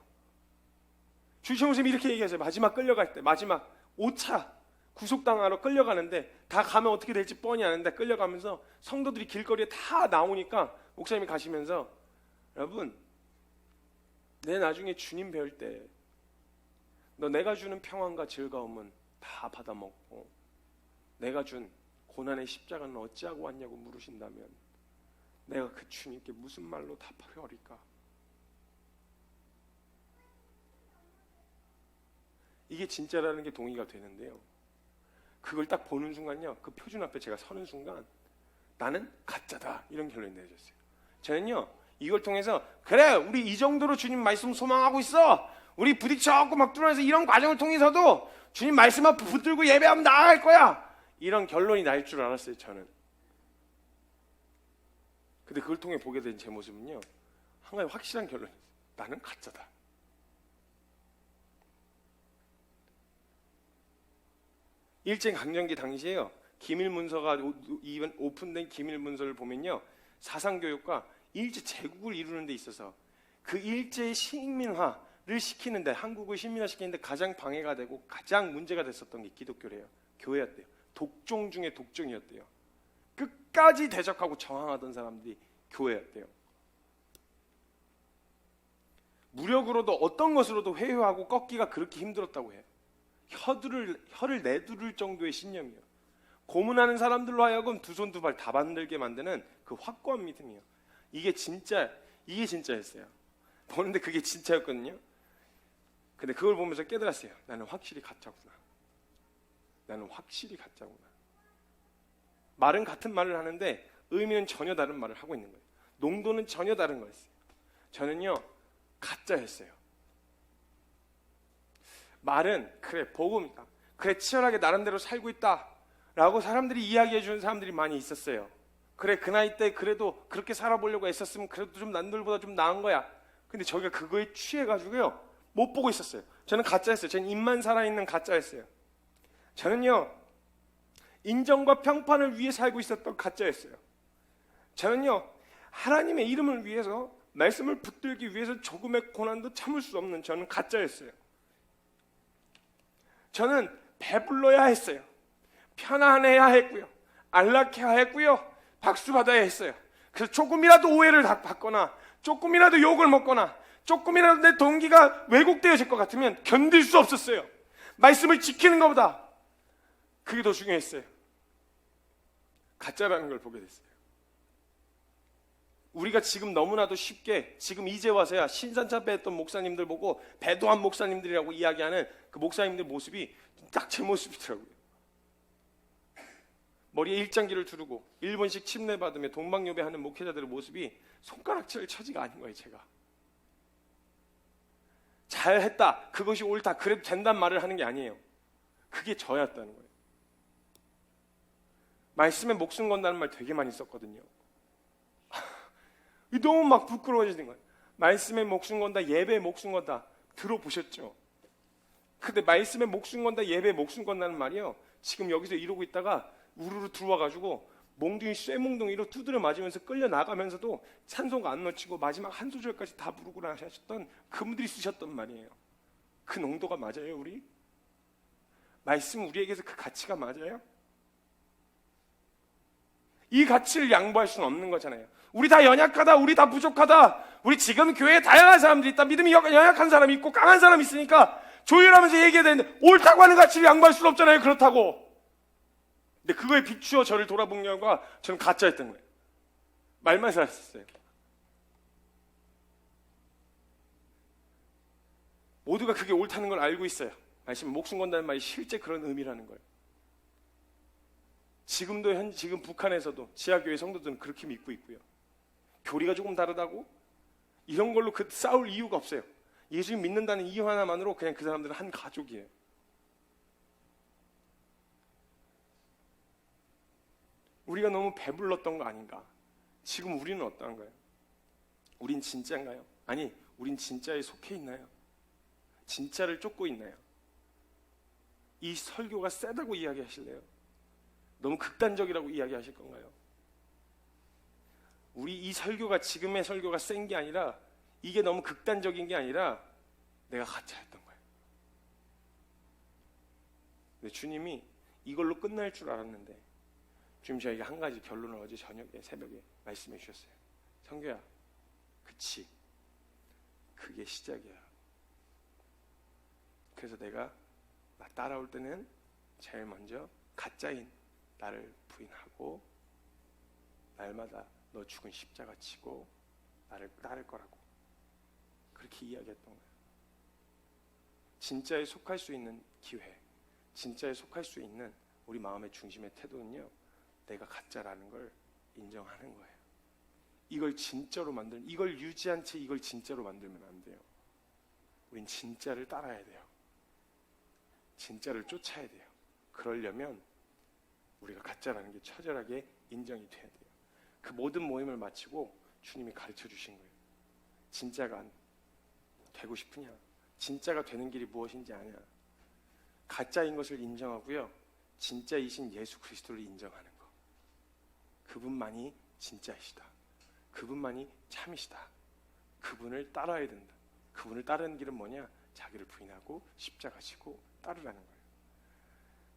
주기철 목사님이 이렇게 얘기하세요. 마지막 끌려갈 때, 마지막 5차 구속당하러 끌려가는데, 다 가면 어떻게 될지 뻔히 아는데 끌려가면서 성도들이 길거리에 다 나오니까 목사님이 가시면서, 여러분, 내 나중에 주님 배울 때 너 내가 주는 평안과 즐거움은 다 받아먹고 내가 준 고난의 십자가는 어찌하고 왔냐고 물으신다면 내가 그 주님께 무슨 말로 답하리까? 이게 진짜라는 게 동의가 되는데요, 그걸 딱 보는 순간요, 그 표준 앞에 제가 서는 순간 나는 가짜다, 이런 결론이 내려졌어요. 저는요, 이걸 통해서 그래, 우리 이 정도로 주님 말씀 소망하고 있어, 우리 부딪혀갖고 막 뚫어내서 이런 과정을 통해서도 주님 말씀 앞에 붙들고 예배하면 나아갈 거야, 이런 결론이 날 줄 알았어요, 저는. 근데 그걸 통해 보게 된 제 모습은요, 한 가지 확실한 결론이었어요. 나는 가짜다. 일제 강점기 당시에요, 기밀문서가 오픈된 기밀문서를 보면요, 사상교육과 일제 제국을 이루는 데 있어서 그 일제의 식민화를 시키는데, 한국을 식민화시키는데 가장 방해가 되고 가장 문제가 됐었던 게 기독교래요. 교회였대요. 독종 중에 독종이었대요. 끝까지 대적하고 저항하던 사람들이 교회였대요. 무력으로도 어떤 것으로도 회유하고 꺾기가 그렇게 힘들었다고 해요. 혀를 내두를 정도의 신념이에요. 고문하는 사람들로 하여금 두 손 두 발 다 만들게 만드는 그 확고한 믿음이에요. 이게 진짜였어요. 보는데 그게 진짜였거든요. 근데 그걸 보면서 깨달았어요. 나는 확실히 가짜구나. 말은 같은 말을 하는데 의미는 전혀 다른 말을 하고 있는 거예요. 농도는 전혀 다른 거였어요. 저는요, 가짜였어요. 말은 그래, 복음이다, 그래, 치열하게 나름대로 살고 있다 라고 사람들이 이야기해 주는 사람들이 많이 있었어요. 그래, 그 나이 때 그래도 그렇게 살아보려고 애썼으면 그래도 좀 남들보다 좀 나은 거야. 근데 저희가 그거에 취해가지고요, 못 보고 있었어요. 저는 가짜였어요. 저는 입만 살아있는 가짜였어요. 저는요, 인정과 평판을 위해 살고 있었던 가짜였어요. 저는요, 하나님의 이름을 위해서, 말씀을 붙들기 위해서 조금의 고난도 참을 수 없는 저는 가짜였어요. 저는 배불러야 했어요. 편안해야 했고요. 안락해야 했고요. 박수 받아야 했어요. 그래서 조금이라도 오해를 받거나, 조금이라도 욕을 먹거나, 조금이라도 내 동기가 왜곡되어질 것 같으면 견딜 수 없었어요. 말씀을 지키는 것보다 그게 더 중요했어요. 가짜라는 걸 보게 됐어요. 우리가 지금 너무나도 쉽게, 지금 이제 와서야 신산참배 했던 목사님들 보고 배도한 목사님들이라고 이야기하는 그 목사님들 모습이 딱 제 모습이더라고요. 머리에 일장기를 두르고 일본식 침례받으며 동방요배하는 목회자들의 모습이 손가락질 처지가 아닌 거예요. 제가 잘했다, 그것이 옳다, 그래도 된단 말을 하는 게 아니에요. 그게 저였다는 거예요. 말씀에 목숨 건다는 말 되게 많이 썼거든요. 너무 막 부끄러워지는 거예요. 말씀에 목숨 건다, 예배에 목숨 건다 들어보셨죠? 근데 말씀에 목숨 건다, 예배에 목숨 건다는 말이요, 지금 여기서 이러고 있다가 우르르 들어와가지고 몽둥이 쇠몽둥이로 두드려 맞으면서 끌려 나가면서도 찬송가 안 놓치고 마지막 한 소절까지 다 부르고 나셨던 그분들이 쓰셨던 말이에요. 그 농도가 맞아요, 우리? 말씀 우리에게서 그 가치가 맞아요? 이 가치를 양보할 수는 없는 거잖아요. 우리 다 연약하다, 우리 다 부족하다, 우리 지금 교회에 다양한 사람들이 있다, 믿음이 연약한 사람이 있고 강한 사람이 있으니까 조율하면서 얘기해야 되는데 옳다고 하는 가치를 양보할 수는 없잖아요. 그렇다고. 근데 그거에 비추어 저를 돌아본 결과 저는 가짜였던 거예요. 말만 살았어요. 모두가 그게 옳다는 걸 알고 있어요. 말씀 목숨 건다는 말이 실제 그런 의미라는 거예요. 지금 북한에서도 지하교회 성도들은 그렇게 믿고 있고요. 교리가 조금 다르다고 이런 걸로 싸울 이유가 없어요. 예수님 믿는다는 이유 하나만으로 그냥 그 사람들은 한 가족이에요. 우리가 너무 배불렀던 거 아닌가? 지금 우리는 어떠한가요? 우린 진짜인가요? 아니, 우린 진짜에 속해 있나요? 진짜를 쫓고 있나요? 이 설교가 세다고 이야기하실래요? 너무 극단적이라고 이야기하실 건가요? 우리 이 설교가 지금의 설교가 센 게 아니라 이게 너무 극단적인 게 아니라 내가 가짜였던 거예요. 근데 주님이 이걸로 끝날 줄 알았는데 주님 저에게 한 가지 결론을 어제 저녁에 새벽에 말씀해 주셨어요. 성규야, 그치, 그게 시작이야. 그래서 내가 나 따라올 때는 제일 먼저 가짜인 나를 부인하고 날마다 너 죽은 십자가 치고 나를 따를 거라고 그렇게 이야기했던 거예요. 진짜에 속할 수 있는 기회, 진짜에 속할 수 있는 우리 마음의 중심의 태도는요, 내가 가짜라는 걸 인정하는 거예요. 이걸 진짜로 이걸 유지한 채 이걸 진짜로 만들면 안 돼요. 우린 진짜를 따라야 돼요. 진짜를 쫓아야 돼요. 그러려면 우리가 가짜라는 게 처절하게 인정이 돼야 돼요. 그 모든 모임을 마치고 주님이 가르쳐 주신 거예요. 진짜가 되고 싶으냐? 진짜가 되는 길이 무엇인지 아냐? 가짜인 것을 인정하고요, 진짜이신 예수 그리스도를 인정하는 거. 그분만이 진짜이시다. 그분만이 참이시다. 그분을 따라야 된다. 그분을 따르는 길은 뭐냐? 자기를 부인하고 십자가 지고 따르라는 거예요.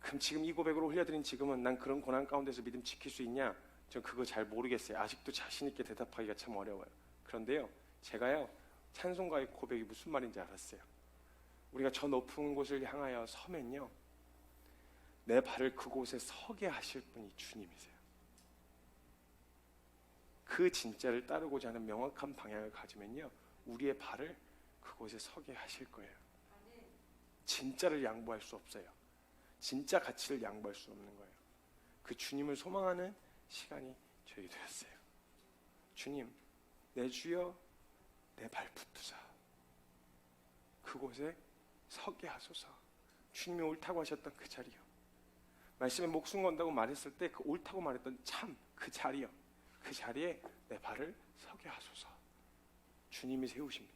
그럼 지금 이 고백으로 올려드린 지금은 난 그런 고난 가운데서 믿음 지킬 수 있냐? 전 그거 잘 모르겠어요. 아직도 자신 있게 대답하기가 참 어려워요. 그런데요, 제가요 찬송가의 고백이 무슨 말인지 알았어요. 우리가 저 높은 곳을 향하여 서면요, 내 발을 그곳에 서게 하실 분이 주님이세요. 그 진짜를 따르고자 하는 명확한 방향을 가지면요, 우리의 발을 그곳에 서게 하실 거예요. 진짜를 양보할 수 없어요. 진짜 가치를 양보할 수 없는 거예요. 그 주님을 소망하는 시간이 저에게 되었어요. 주님, 내 주여 내 발 붙드사 그곳에 서게 하소서. 주님이 옳다고 하셨던 그 자리요, 말씀에 목숨 건다고 말했을 때 그 옳다고 말했던 참 그 자리요, 그 자리에 내 발을 서게 하소서. 주님이 세우십니다.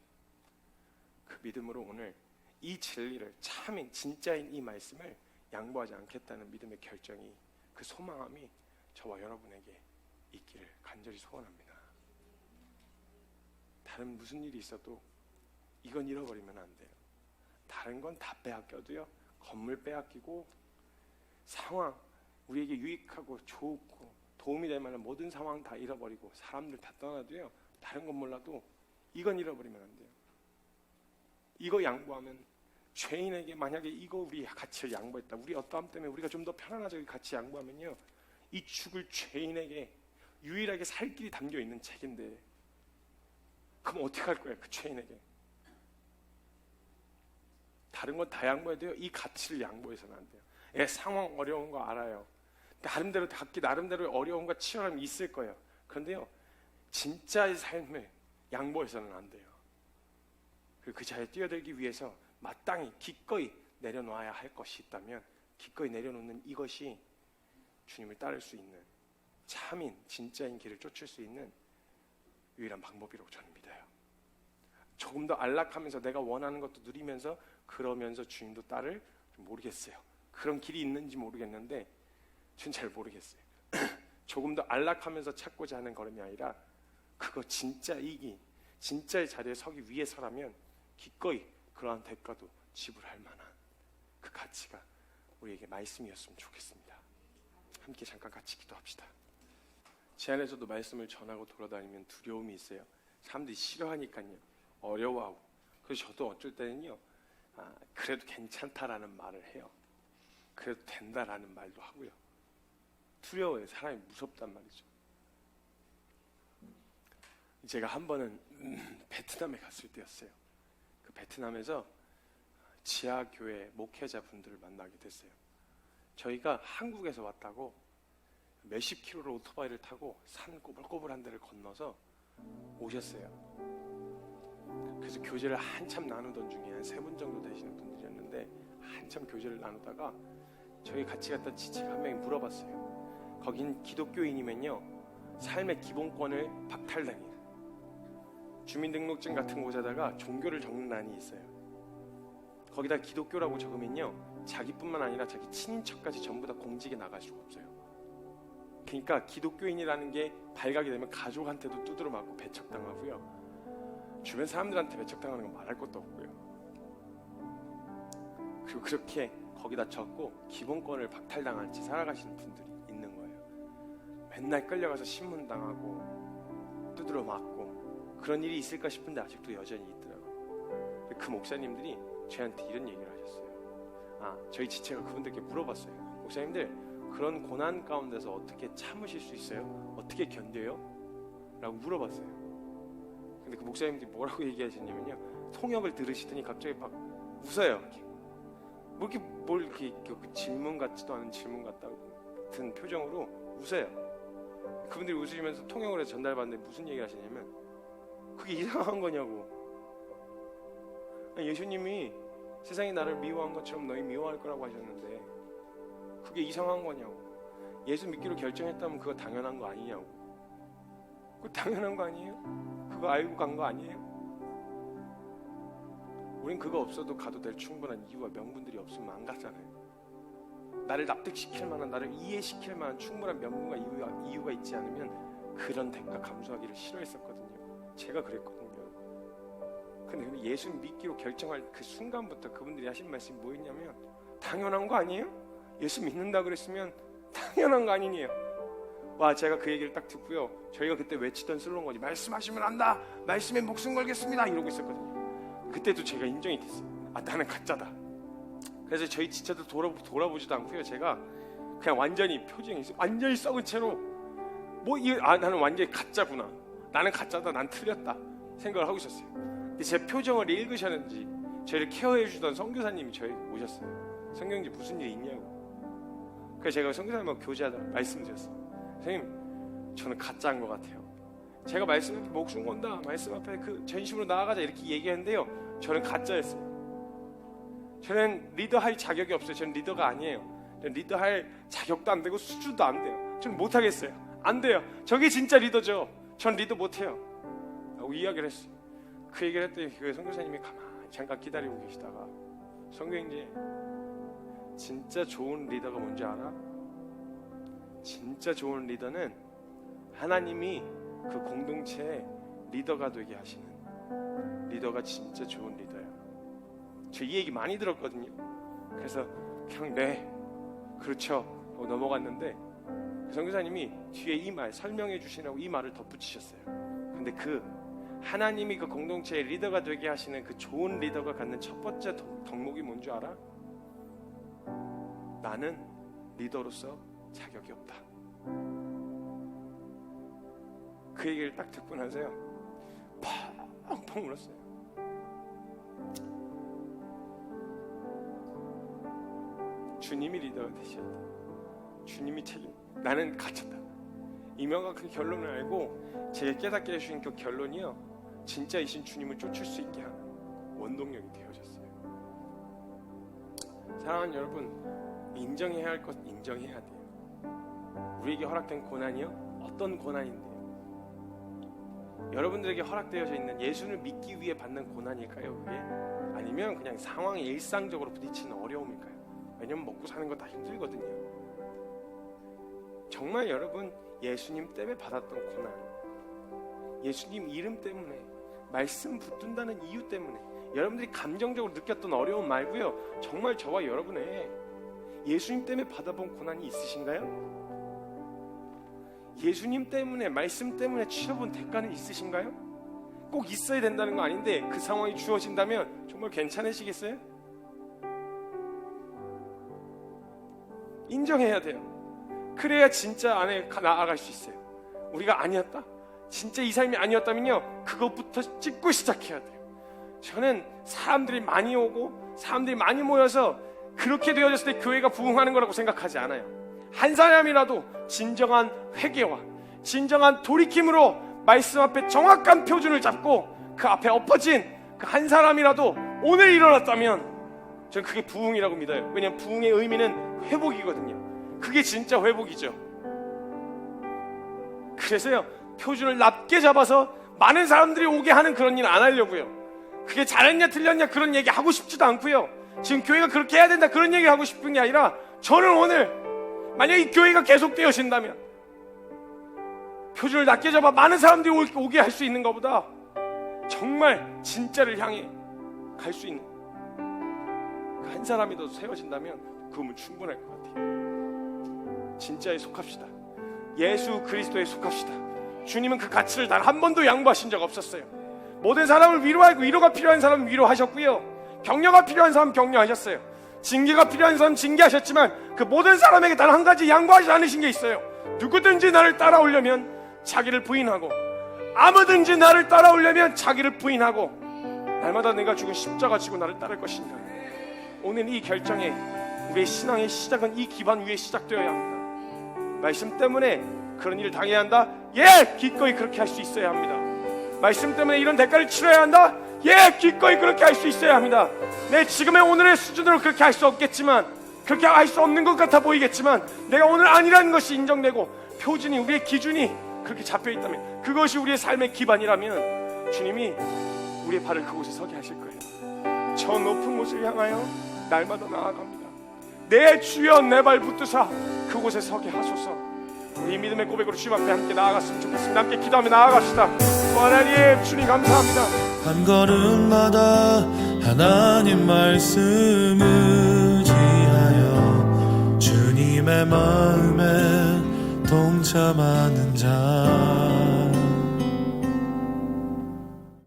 그 믿음으로 오늘 이 진리를, 참인 진짜인 이 말씀을 양보하지 않겠다는 믿음의 결정이, 그 소망함이 저와 여러분에게 있기를 간절히 소원합니다. 다른 무슨 일이 있어도 이건 잃어버리면 안 돼요. 다른 건 다 빼앗겨도요, 건물 빼앗기고 상황, 우리에게 유익하고 좋고 도움이 될 만한 모든 상황 다 잃어버리고 사람들 다 떠나도요, 다른 건 몰라도 이건 잃어버리면 안 돼요. 이거 양보하면, 죄인에게 만약에 이거 우리 가치를 양보했다, 우리 어떠함 때문에 우리가 좀 더 편안하게 같이 양보하면요, 이 죽을 죄인에게 유일하게 살 길이 담겨 있는 책인데, 그럼 어떻게 할 거야? 그 죄인에게 다른 건 다 양보해도요, 이 가치를 양보해서는 안 돼요. 상황 어려운 거 알아요. 나름대로 각기 나름대로 어려움과 치열함이 있을 거예요. 그런데요, 진짜의 삶을 양보해서는 안 돼요. 그 자리에 뛰어들기 위해서 마땅히 기꺼이 내려놓아야 할 것이 있다면, 기꺼이 내려놓는 이것이 주님을 따를 수 있는 참인 진짜인 길을 쫓을 수 있는 유일한 방법이라고 저는 믿어요. 조금 더 안락하면서 내가 원하는 것도 누리면서 그러면서 주님도 따를, 모르겠어요. 그런 길이 있는지 모르겠는데 전 잘 모르겠어요. 조금 더 안락하면서 찾고자 하는 걸음이 아니라 그거 진짜이기, 진짜의 자리에 서기 위해서라면 기꺼이 그러한 대가도 지불할 만한 그 가치가 우리에게 말씀이었으면 좋겠습니다. 함께 잠깐 같이 기도합시다. 제 안에서도 말씀을 전하고 돌아다니면 두려움이 있어요. 사람들이 싫어하니까요, 어려워하고. 그래서 저도 어쩔 때는요, 그래도 괜찮다라는 말을 해요. 그래도 된다라는 말도 하고요. 두려워요. 사람이 무섭단 말이죠. 제가 한 번은 베트남에 갔을 때였어요. 그 베트남에서 지하교회 목회자분들을 만나게 됐어요. 저희가 한국에서 왔다고 몇십 킬로로 오토바이를 타고 산 꼬불꼬불한 데를 건너서 오셨어요. 그래서 교제를 한참 나누던 중에 한 3분 정도 되시는 분들이었는데, 한참 교제를 나누다가 저희 같이 갔던 지체가 한 명이 물어봤어요. 거긴 기독교인이면요, 삶의 기본권을 박탈당해요. 주민등록증 같은 곳에다가 종교를 적는欄이 있어요. 거기다 기독교라고 적으면요, 자기뿐만 아니라 자기 친인척까지 전부 다 공직에 나갈 수가 없어요. 그러니까 기독교인이라는 게 발각이 되면 가족한테도 두드려 맞고 배척당하고요, 주변 사람들한테 배척당하는 건 말할 것도 없고요. 그리고 그렇게 거기다 적고 기본권을 박탈당한 채 살아가시는 분들이 있는 거예요. 맨날 끌려가서 신문당하고 두드려 맞고 그런 일이 있을까 싶은데 아직도 여전히 있더라고요. 그 목사님들이 저희한테 이런 얘기를 하셨어요. 저희 지체가 그분들께 물어봤어요. 목사님들, 그런 고난 가운데서 어떻게 참으실 수 있어요? 어떻게 견뎌요? 라고 물어봤어요. 근데 그 목사님들이 뭐라고 얘기하셨냐면요, 통역을 들으시더니 갑자기 막 웃어요. 뭘 이렇게 그 질문 같지도 않은 질문 같은 표정으로 웃어요. 그분들이 웃으시면서 통역을 해서 전달받는데 무슨 얘기를 하시냐면, 그게 이상한 거냐고. 예수님이 세상이 나를 미워한 것처럼 너희 미워할 거라고 하셨는데 그게 이상한 거냐고. 예수 믿기로 결정했다면 그거 당연한 거 아니냐고. 그거 당연한 거 아니에요? 그거 알고 간 거 아니에요? 우린 그거 없어도 가도 될 충분한 이유와 명분들이 없으면 안 가잖아요. 나를 납득시킬 만한, 나를 이해시킬 만한 충분한 명분과 이유가 있지 않으면 그런 대가 감수하기를 싫어했었거든요. 제가 그랬거든요. 근데 예수 믿기로 결정할 그 순간부터 그분들이 하신 말씀이 뭐였냐면, 당연한 거 아니에요? 예수 믿는다 그랬으면 당연한 거 아니에요? 와, 제가 그 얘기를 딱 듣고요, 저희가 그때 외치던 슬로건이 말씀하시면 안다, 말씀에 목숨 걸겠습니다, 이러고 있었거든요. 그때도 제가 인정이 됐어요. 나는 가짜다. 그래서 저희 지체도 돌아보지도 않고요, 제가 그냥 완전히 표정이 완전히 썩은 채로 나는 완전히 가짜구나, 나는 가짜다, 난 틀렸다 생각을 하고 있었어요. 근데 제 표정을 읽으셨는지 저희를 케어해주던 선교사님이 저희 오셨어요. 성경지 무슨 일 있냐고. 그래서 제가 선교사님하고 교제하다가 말씀드렸어요. 선생님, 저는 가짜인 것 같아요. 제가 말씀 앞에 목숨 건다, 말씀 앞에 그 전심으로 나아가자 이렇게 얘기했는데요, 저는 가짜였어요. 저는 리더할 자격이 없어요. 저는 리더가 아니에요. 저는 리더할 자격도 안 되고 수준도 안 돼요. 저는 못하겠어요. 안 돼요. 저게 진짜 리더죠. 전 리더 못해요 라고 이야기를 했어요. 그 얘기를 했더니 그 선교사님이 가만히 잠깐 기다리고 계시다가, 성경인지 진짜 좋은 리더가 뭔지 알아? 진짜 좋은 리더는 하나님이 그 공동체의 리더가 되게 하시는 리더가 진짜 좋은 리더야. 저 이 얘기 많이 들었거든요. 그래서 그냥 네, 그렇죠 하고 넘어갔는데, 그 선교사님이 뒤에 이 말 설명해 주시라고 이 말을 덧붙이셨어요. 근데 하나님이 그 공동체의 리더가 되게 하시는 그 좋은 리더가 갖는 첫 번째 덕목이 뭔지 알아? 나는 리더로서 자격이 없다. 그 얘기를 딱 듣고 나서요, 펑펑 울었어요. 주님이 리더가 되셔야 돼. 주님이 책임. 나는 갇혔다. 이 명확한 결론을 알고 제가 깨닫게 해주신 그 결론이요, 진짜이신 주님을 쫓을 수 있게 하는 원동력이 되어졌어요. 사랑하는 여러분, 인정해야 할 것 인정해야 돼요. 우리에게 허락된 고난이요, 어떤 고난인데요? 여러분들에게 허락되어져 있는 예수를 믿기 위해 받는 고난일까요? 그게? 아니면 그냥 상황에 일상적으로 부딪히는 어려움일까요? 왜냐면 먹고 사는 거 다 힘들거든요. 정말 여러분, 예수님 때문에 받았던 고난, 예수님 이름 때문에, 말씀 붙든다는 이유 때문에 여러분들이 감정적으로 느꼈던 어려움 말고요, 정말 저와 여러분의 예수님 때문에 받아본 고난이 있으신가요? 예수님 때문에, 말씀 때문에 치러본 대가는 있으신가요? 꼭 있어야 된다는 거 아닌데 그 상황이 주어진다면 정말 괜찮으시겠어요? 인정해야 돼요. 그래야 진짜 안에 나아갈 수 있어요. 우리가 아니었다, 진짜 이 삶이 아니었다면요, 그것부터 찍고 시작해야 돼요. 저는 사람들이 많이 오고 사람들이 많이 모여서 그렇게 되어졌을 때 교회가 부흥하는 거라고 생각하지 않아요. 한 사람이라도 진정한 회개와 진정한 돌이킴으로 말씀 앞에 정확한 표준을 잡고 그 앞에 엎어진 그 한 사람이라도 오늘 일어났다면 저는 그게 부흥이라고 믿어요. 왜냐하면 부흥의 의미는 회복이거든요. 그게 진짜 회복이죠. 그래서요, 표준을 낮게 잡아서 많은 사람들이 오게 하는 그런 일은 안 하려고요. 그게 잘했냐 틀렸냐 그런 얘기 하고 싶지도 않고요. 지금 교회가 그렇게 해야 된다 그런 얘기를 하고 싶은 게 아니라 저는 오늘 만약 이 교회가 계속 되어진다면 표준을 낮게 잡아 많은 사람들이 오게 할 수 있는 것보다 정말 진짜를 향해 갈 수 있는 그 한 사람이 더 세워진다면 그거면 충분할 것 같아요. 진짜에 속합시다. 예수 그리스도에 속합시다. 주님은 그 가치를 단 한 번도 양보하신 적 없었어요. 모든 사람을 위로하고 위로가 필요한 사람은 위로하셨고요, 격려가 필요한 사람 격려하셨어요. 징계가 필요한 사람 징계하셨지만 그 모든 사람에게 단 한 가지 양보하지 않으신 게 있어요. 누구든지 나를 따라오려면 자기를 부인하고, 아무든지 나를 따라오려면 자기를 부인하고 날마다 내가 죽은 십자가 지고 나를 따를 것인가. 오늘 이 결정에 우리의 신앙의 시작은 이 기반 위에 시작되어야 합니다. 말씀 때문에 그런 일을 당해야 한다? 예! 기꺼이 그렇게 할 수 있어야 합니다. 말씀 때문에 이런 대가를 치러야 한다? 예! 기꺼이 그렇게 할 수 있어야 합니다. 내 지금의 오늘의 수준으로 그렇게 할 수 없겠지만, 그렇게 할 수 없는 것 같아 보이겠지만, 내가 오늘 아니라는 것이 인정되고 표준이, 우리의 기준이 그렇게 잡혀있다면, 그것이 우리의 삶의 기반이라면 주님이 우리의 발을 그곳에 서게 하실 거예요. 저 높은 곳을 향하여 날마다 나아갑니다. 내 주여 내 발 붙드사 그곳에 서게 하소서. 우리 믿음의 고백으로 주님 앞에 함께 나아갔으면 좋겠습니다. 함께 기도하며 나아갑시다. 하나님, 주님 감사합니다. 한 걸음마다 하나님 말씀 의지하여 주님의 마음에 동참하는 자,